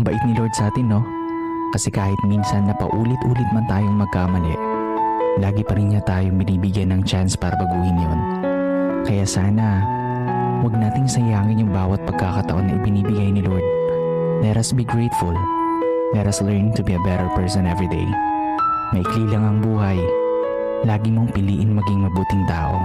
Ang bait ni Lord sa atin, no? Kasi kahit minsan na paulit-ulit man tayong magkamali, lagi pa rin niya tayong binibigyan ng chance para baguhin yon. Kaya sana, huwag nating sayangin yung bawat pagkakataon na ibinibigay ni Lord. Let us be grateful. Let us learn to be a better person every day. Maikli lang ang buhay. Lagi mong piliin maging mabuting tao.